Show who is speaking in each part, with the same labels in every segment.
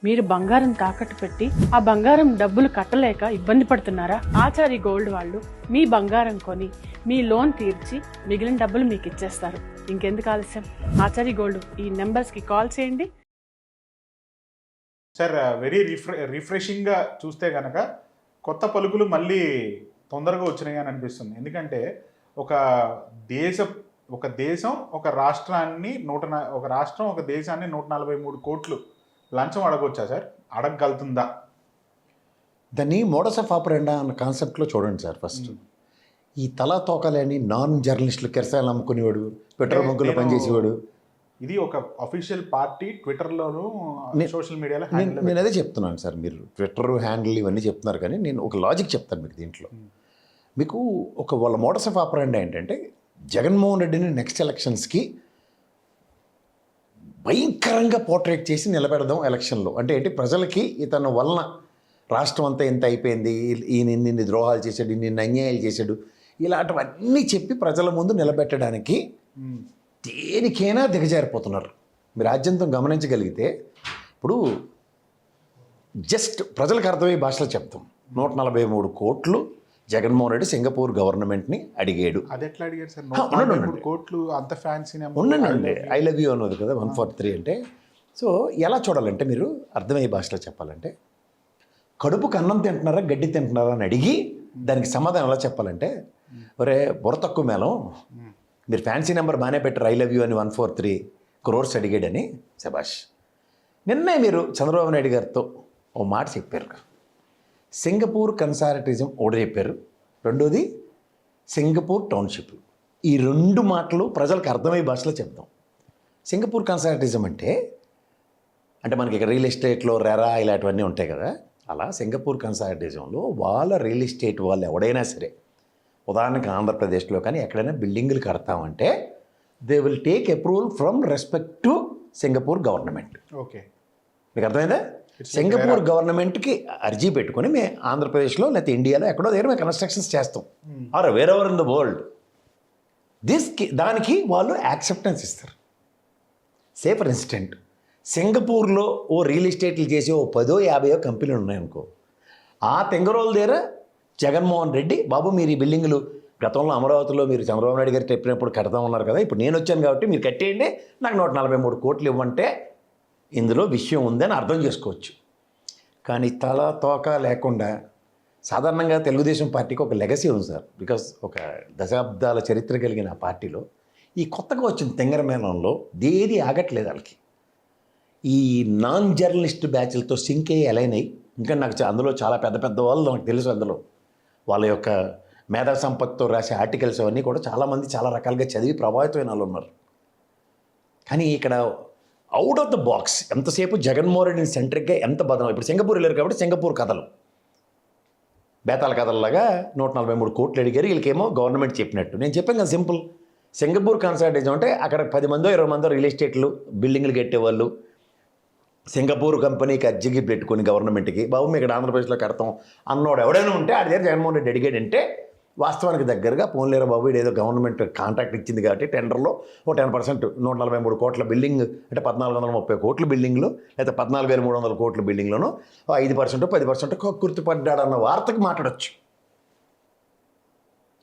Speaker 1: మీరు బంగారం తాకట్టు పెట్టి ఆ బంగారం డబ్బులు కట్టలేక ఇబ్బంది పడుతున్నారా? ఆచారి గోల్డ్ వాళ్ళు మీ బంగారం కొని మీ లోన్ తీర్చి మిగిలిన డబ్బులు మీకు ఇచ్చేస్తారు. ఇంకెందుకు ఆలస్యం? ఆచారి గోల్డ్ ఈ నెంబర్స్ కి కాల్ చేయండి.
Speaker 2: సార్ వెరీ రిఫ్రెషింగ్గా చూస్తే కనుక కొత్త పలుకులు మళ్ళీ తొందరగా వచ్చినాయి అని అనిపిస్తుంది. ఎందుకంటే ఒక దేశం ఒక రాష్ట్రాన్ని ఒక దేశాన్ని 143 కోట్లు లంచం అడగొచ్చా సార్? అడగగలుగుతుందా?
Speaker 3: దాన్ని మోడస్ ఆఫ్ ఆపరెండా అన్న కాన్సెప్ట్లో చూడండి సార్. ఫస్ట్ ఈ తలా తోకలేని నాన్ జర్నలిస్టులు కెరసాలు అమ్ముకునేవాడు, పెట్రోల్ బంకులో పనిచేసేవాడు.
Speaker 2: ఇది ఒక అఫీషియల్ పార్టీ ట్విట్టర్లోను సోషల్ మీడియాలో
Speaker 3: నేను అదే చెప్తున్నాను సార్. మీరు ట్విట్టర్ హ్యాండిల్ ఇవన్నీ చెప్తున్నారు, కానీ నేను ఒక లాజిక్ చెప్తాను మీకు దీంట్లో. మీకు వాళ్ళ మోడస్ ఆఫ్ ఆపరెండా ఏంటంటే, జగన్మోహన్ రెడ్డిని నెక్స్ట్ ఎలక్షన్స్కి భయంకరంగా పోర్ట్రేట్ చేసి నిలబెడదాం ఎలక్షన్లో. అంటే ఏంటి, ప్రజలకి ఇతను వలన రాష్ట్రం అంతా ఎంత అయిపోయింది, ఈయన ఇన్ని ద్రోహాలు చేశాడు, ఇన్ని అన్యాయాలు చేశాడు, ఇలాంటివన్నీ చెప్పి ప్రజల ముందు నిలబెట్టడానికి దేనికైనా దిగజారిపోతున్నారు. మీరు రాజ్యాంగం గమనించగలిగితే ఇప్పుడు జస్ట్ ప్రజలకు అర్థమయ్యే భాషలో చెప్తాం. 143 కోట్లు జగన్మోహన్ రెడ్డి సింగపూర్ గవర్నమెంట్ని అడిగాడు.
Speaker 2: అది ఎట్లా అడిగాడు సార్? 143 కోట్లు అంత ఫ్యాన్సీ
Speaker 3: ఉండండి. ఐ లవ్ యూ అన్నది కదా 143 అంటే. సో ఎలా చూడాలంటే, మీరు అర్థమయ్యే భాషలో చెప్పాలంటే, కడుపుకు అన్నం తింటున్నారా గడ్డి తింటున్నారా అని అడిగి దానికి సమాధానం ఎలా చెప్పాలంటే, ఒరే బుర్ర తక్కువ మేళం, మీరు ఫ్యాన్సీ నెంబర్ బాగానే పెట్టారు, ఐ లవ్ యూ అని 143 crores అడిగాడని. శభాష్. నిన్నే మీరు చంద్రబాబు నాయుడు గారితో ఓ మాట చెప్పారు. సింగపూర్ కన్సార్టిజం ఒకటి చెప్పారు, రెండోది సింగపూర్ టౌన్షిప్. ఈ 2 మాటలు ప్రజలకు అర్థమయ్యే భాషలో చెప్దాం. సింగపూర్ కన్సార్టిజం అంటే మనకి ఇక్కడ రియల్ ఎస్టేట్లో రెరా ఇలాంటివన్నీ ఉంటాయి కదా, అలా సింగపూర్ కన్సార్టిజంలో వాళ్ళ రియల్ ఎస్టేట్ వాళ్ళు ఎవడైనా సరే, ఉదాహరణకి ఆంధ్రప్రదేశ్లో కానీ ఎక్కడైనా బిల్డింగులు కడతామంటే they will take approval from respect to Singapore government.
Speaker 2: Okay,
Speaker 3: మీకు అర్థమైందా? సింగపూర్ గవర్నమెంట్కి అర్జీ పెట్టుకొని మేము ఆంధ్రప్రదేశ్లో లేకపోతే ఇండియాలో ఎక్కడో దగ్గర మేము కన్స్ట్రక్షన్స్ చేస్తాం, or wherever in the world. దానికి వాళ్ళు యాక్సెప్టెన్స్ ఇస్తారు. సే ఫర్ ఇన్స్టెంట్ సింగపూర్లో ఓ రియల్ ఎస్టేట్లు చేసే ఓ 10-50 కంపెనీలు ఉన్నాయనుకో, ఆ తెంగరోళ్ళ దగ్గర జగన్మోహన్ రెడ్డి, బాబు మీరు ఈ బిల్డింగులు గతంలో అమరావతిలో మీరు చంద్రబాబు నాయుడు గారు చెప్పినప్పుడు కడతా ఉన్నారు కదా, ఇప్పుడు నేను వచ్చాను కాబట్టి మీరు కట్టేయండి, నాకు 143 కోట్లు ఇవ్వంటే ఇందులో విషయం ఉందని అర్థం చేసుకోవచ్చు. కానీ తల తోక లేకుండా సాధారణంగా తెలుగుదేశం పార్టీకి ఒక లెగసీ ఉంది సార్. బికాస్ ఒక దశాబ్దాల చరిత్ర కలిగిన ఆ పార్టీలో ఈ కొత్తగా వచ్చిన తెంగరమేళంలో దేది ఆగట్లేదు వాళ్ళకి. ఈ నాన్ జర్నలిస్ట్ బ్యాచ్లతో సింక్ అయ్యి ఎలైనయి. ఇంకా నాకు అందులో చాలా పెద్ద పెద్ద వాళ్ళు నాకు తెలుసు. అందులో వాళ్ళ యొక్క మేధా సంపత్తితో రాసే ఆర్టికల్స్ అవన్నీ కూడా చాలామంది చాలా రకాలుగా చదివి ప్రభావితమైన వాళ్ళు ఉన్నారు. కానీ ఇక్కడ అవుట్ ఆఫ్ ద బాక్స్ ఎంతసేపు జగన్మోహన్ రెడ్డిని సెంట్రిక్గా ఎంత బదనం. ఇప్పుడు సింగపూర్ వెళ్ళారు కాబట్టి సింగపూర్ కథలు, బేతాల కథల్లాగా 143 కోట్లు అడిగారు, వీళ్ళకేమో గవర్నమెంట్ చెప్పినట్టు. నేను చెప్పాను కదా సింపుల్, సింగపూర్ కన్సల్టేషన్ అంటే అక్కడ 10 మందో 20 మందో రియల్ ఎస్టేట్లు బిల్డింగ్లు కట్టేవాళ్ళు సింగపూర్ కంపెనీకి అర్జీకి పెట్టుకుని గవర్నమెంట్కి, బాబు మేము ఇక్కడ ఆంధ్రప్రదేశ్లో కడతాం అన్నోడు ఎవడైనా ఉంటే ఆడి దగ్గర జగన్మోహన్ రెడ్డి అడిగాడంటే వాస్తవానికి దగ్గరగా పోన్లేరా బాబు, ఏదో గవర్నమెంట్ కాంట్రాక్ట్ ఇచ్చింది కాబట్టి టెండర్లో ఓ 10%, 143 కోట్ల బిల్డింగ్ అంటే 1430 కోట్ల బిల్డింగ్లు లేదా 14,300 కోట్ల బిల్డింగ్లోనూ 5% 10% గుర్తుపడ్డాడన్న వార్తకు మాట్లాడచ్చు.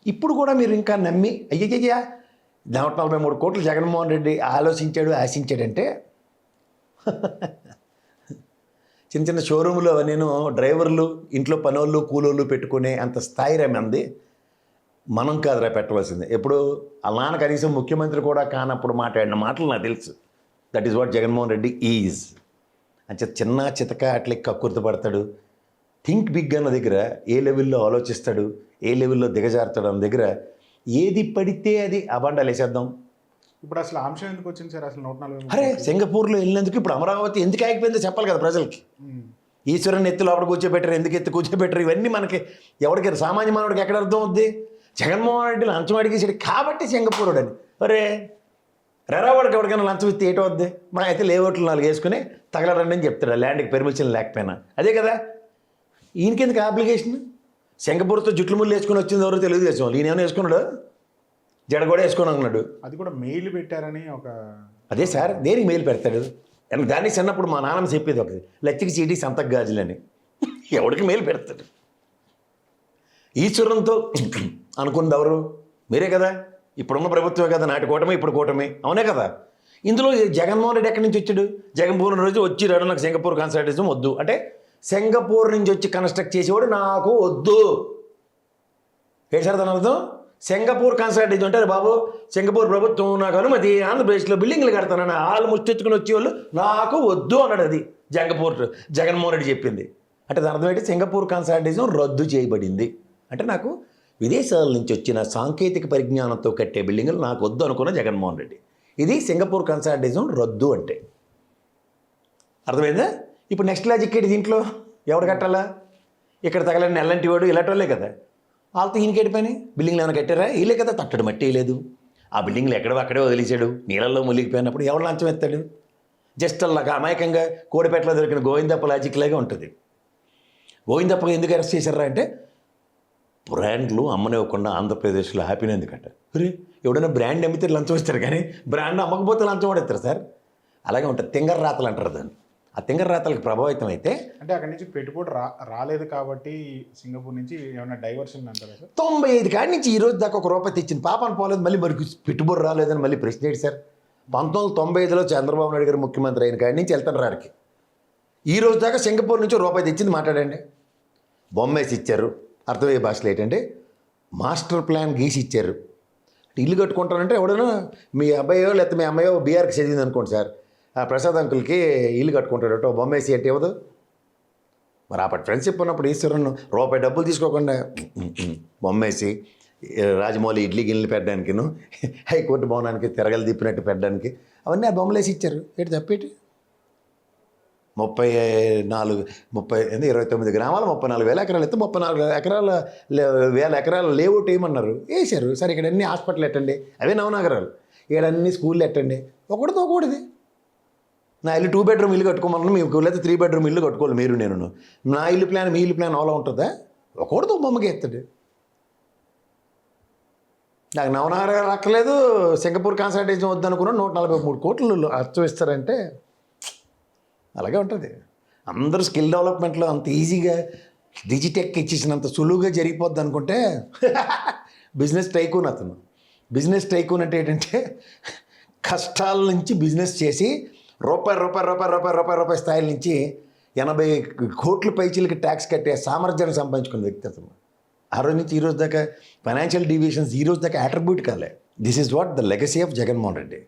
Speaker 3: ఇప్పుడు కూడా మీరు ఇంకా నమ్మి అయ్యయ్యా 143 కోట్లు జగన్మోహన్ రెడ్డి ఆశించాడంటే చిన్న చిన్న షోరూంలో నేను డ్రైవర్లు, ఇంట్లో పనోళ్ళు, కూలోళ్ళు పెట్టుకునే అంత స్థాయి రమ్మంది. మనం కాదురా పెట్టవలసింది. ఎప్పుడు అలా కనీసం ముఖ్యమంత్రి కూడా కానప్పుడు మాట్లాడిన మాటలు నాకు తెలుసు. That is what Jaganmohan Reddy is. అంటే చిన్న చితక అట్లా కక్కుర్తిపడతాడు. థింక్ బిగ్ అన్న దగ్గర ఏ లెవెల్లో ఆలోచిస్తాడు, ఏ లెవెల్లో దిగజారుతాడు అన్న దగ్గర ఏది పడితే అది అబాండాలు వేసేద్దాం.
Speaker 2: ఇప్పుడు అసలు అంశం ఎందుకు వచ్చింది సార్? అసలు 143
Speaker 3: అరే సింగపూర్లో వెళ్ళినందుకు ఇప్పుడు అమరావతి ఎందుకు ఆగిపోయిందో చెప్పాలి కదా ప్రజలకి. ఈశ్వరుని ఎత్తులు లోపల కూర్చోబెట్టారు, ఎందుకు ఎత్తు కూర్చోబెట్టారు, ఇవన్నీ మనకి ఎవరికి సామాన్య మానవుడికి ఎక్కడ అర్థం అవుద్ది? జగన్మోహన్ రెడ్డి లంచం అడిగేసాడు కాబట్టి సింగపూర్ అని. అరే రెరావాడికి ఎవరికైనా లంచం ఇస్తే ఏటవుద్ది? మా అయితే లేఅవుట్లు 4 వేసుకుని తగలరండి అని చెప్తాడు, ల్యాండ్కి పెర్మిషన్ లేకపోయినా. అదే కదా ఈయనకెందుకు అప్లికేషన్? సింగపూర్తో జుట్లు ముళ్ళు వేసుకుని వచ్చింది ఎవరో తెలుగుదేశం వాళ్ళు, ఈయన ఏమైనా వేసుకున్నాడు? జడ కూడా వేసుకొని అన్నాడు.
Speaker 2: అది కూడా మెయిల్ పెట్టారని ఒక.
Speaker 3: అదే సార్, దేనికి మెయిల్ పెడతాడు? దాన్ని చిన్నప్పుడు మా నాన్నమ్మ చెప్పేది ఒకటి, లచ్చికి చీటి సంతకు గాజులని. ఎవడికి మేలు పెడతాడు? ఈశ్వరంతో అనుకున్నది ఎవరు? మీరే కదా. ఇప్పుడున్న ప్రభుత్వమే కదా, నాటి కూటమి ఇప్పుడు కూటమి, అవునే కదా. ఇందులో జగన్మోహన్ రెడ్డి ఎక్కడి నుంచి వచ్చాడు? జగన్మోహన్ రెడ్డి వచ్చి రాడు నాకు సింగపూర్ కన్సల్టేషన్ వద్దు అంటే, సింగపూర్ నుంచి వచ్చి కన్స్ట్రక్ట్ చేసేవాడు నాకు వద్దు. ఏంటి సార్ దాని అర్థం? సింగపూర్ కన్సల్టేషన్ అంటే, బాబు సింగపూర్ ప్రభుత్వం నాకు అనుమతి, ఆంధ్రప్రదేశ్లో బిల్డింగ్లు కడతానని వాళ్ళు ముష్టెత్తుకుని వచ్చేవాళ్ళు నాకు వద్దు అన్నాడు. అది జగన్మోహన్ రెడ్డి చెప్పింది. అంటే దాని అర్థం ఏంటి? సింగపూర్ కన్సల్టేషన్ రద్దు చేయబడింది అంటే, నాకు విదేశాల నుంచి వచ్చిన సాంకేతిక పరిజ్ఞానంతో కట్టే బిల్డింగులు నాకు వద్దు అనుకున్న జగన్మోహన్ రెడ్డి. ఇది సింగపూర్ కన్సల్టేషన్ రద్దు అంటే. అర్థమైందా? ఇప్పుడు నెక్స్ట్ లాజిక్ ఏంటి దీంట్లో? ఎవడు కట్టాలా? ఇక్కడ తగలని నెల్లంటి వాడు ఇలాంటి వాళ్ళే కదా. వాళ్ళతో ఈయనకేటి పని? బిల్డింగ్లు ఏమైనా కట్టారా? వీళ్ళే కదా. తట్టడు మట్టి లేదు. ఆ బిల్డింగ్లు అక్కడే వదిలేశాడు. నీళ్ళల్లో మునిగిపోయినప్పుడు ఎవడు లంచం ఎత్తాడు? జస్ట్ అలాగా అమాయకంగా కోడిపేటలో దొరికిన గోవిందప్ప లాజిక్ లాగా ఉంటుంది. గోవిందప్ప ఎందుకు అరెస్ట్ చేశారా అంటే, బ్రాండ్లు అమ్మనివ్వకుండా ఆంధ్రప్రదేశ్లో హ్యాపీనే ఎందుకంట. ఎవడైనా బ్రాండ్ అమ్మితే లంచం ఇస్తారు, కానీ బ్రాండ్ అమ్మకపోతే లంచం కూడా ఇస్తారు సార్. అలాగే ఉంటుంది. తింగర రాతలు అంటారు దాన్ని. ఆ తింగర రాతలకు ప్రభావితం అయితే,
Speaker 2: అంటే అక్కడి నుంచి పెట్టుబడి రాలేదు కాబట్టి సింగపూర్ నుంచి ఏమైనా డైవర్షన్ అంటారా సార్?
Speaker 3: 95 కాడి నుంచి ఈ రోజు దాకా ఒక రూపాయి తెచ్చింది పాపాన్ని పోలేదు. మళ్ళీ మరి పెట్టుబడి రాలేదని మళ్ళీ ప్రశ్న ఏంటి సార్? 1995లో చంద్రబాబు నాయుడు గారు ముఖ్యమంత్రి అయిన కాడి నుంచి వెళ్తాను రాడికి. ఈ రోజు దాకా సింగపూర్ నుంచి రూపాయి తెచ్చింది మాట్లాడండి. బొమ్మేసి ఇచ్చారు. అర్థమయ్యే భాషలో ఏంటంటే, మాస్టర్ ప్లాన్ గీసి ఇచ్చారు. ఇల్లు కట్టుకుంటానంటే ఎవడైనా మీ అబ్బాయో లేకపోతే మీ అమ్మాయో బీఆర్కి చదివింది అనుకోండి సార్, ఆ ప్రసాద్ అంకుల్కి ఇల్లు కట్టుకుంటాడట, బొమ్మేసి అంటే ఇవ్వదు. మరి అప్పటి ఫ్రెండ్షిప్ ఉన్నప్పుడు ఈశ్వరన్ రూపాయి డబ్బులు తీసుకోకుండా బొమ్మేసి రాజమౌళి ఇడ్లీ గిన్నెలు పెట్టడానికిను, హైకోర్టు భవనానికి తిరగలు తిప్పినట్టు పెట్టడానికి అవన్నీ ఆ బొమ్మలు వేసి ఇచ్చారు. ఏంటి తప్పేటి? 29 గ్రామాలు 34,000 ఎకరాలు ఎత్తే 34,000 ఎకరాలు లేఅవుట్ వేయమన్నారు, వేశారు. సరే ఇక్కడ అన్ని హాస్పిటల్ ఎట్టండి, అవే నవనగరాలు, ఇక్కడ అన్ని స్కూళ్ళు ఎట్టండి. ఒకటితో ఒకటిది. నా ఇల్లు 2 బెడ్రూమ్ ఇల్లు కట్టుకోమన్నా మీకు, లేకపోతే 3 బెడ్రూమ్ ఇల్లు కట్టుకోవాలి మీరు నేను. నా ఇల్లు ప్లాన్ మీ ఇల్లు ప్లాన్ అలా ఉంటుందా? ఒకటితో బొమ్మకి ఎత్తాడు. నాకు నవనగరాలు అక్కర్లేదు, సింగపూర్ కన్సల్టేషన్ వద్దనుకున్నా 143 కోట్లు అర్థం ఇస్తారంటే అలాగే ఉంటుంది. అందరూ స్కిల్ డెవలప్మెంట్లో అంత ఈజీగా డిజిటెక్ ఇచ్చేసినంత సులువుగా జరిగిపోద్ది అనుకుంటే బిజినెస్ టైకూన్ అతను. బిజినెస్ టైకూన్ అంటే ఏంటంటే, కష్టాల నుంచి బిజినెస్ చేసి రూపాయి స్థాయిల నుంచి 80 కోట్ల పైచీలకి ట్యాక్స్ కట్టే సామర్థ్యాన్ని సంపాదించుకున్న వ్యక్తి అతను. ఆ రోజు నుంచి ఈ రోజు దాకా ఫైనాన్షియల్ డివిజన్స్ ఈ రోజు దాకా అట్రిబ్యూట్ కాలే. This is what the legacy of Jaganmohan Reddy.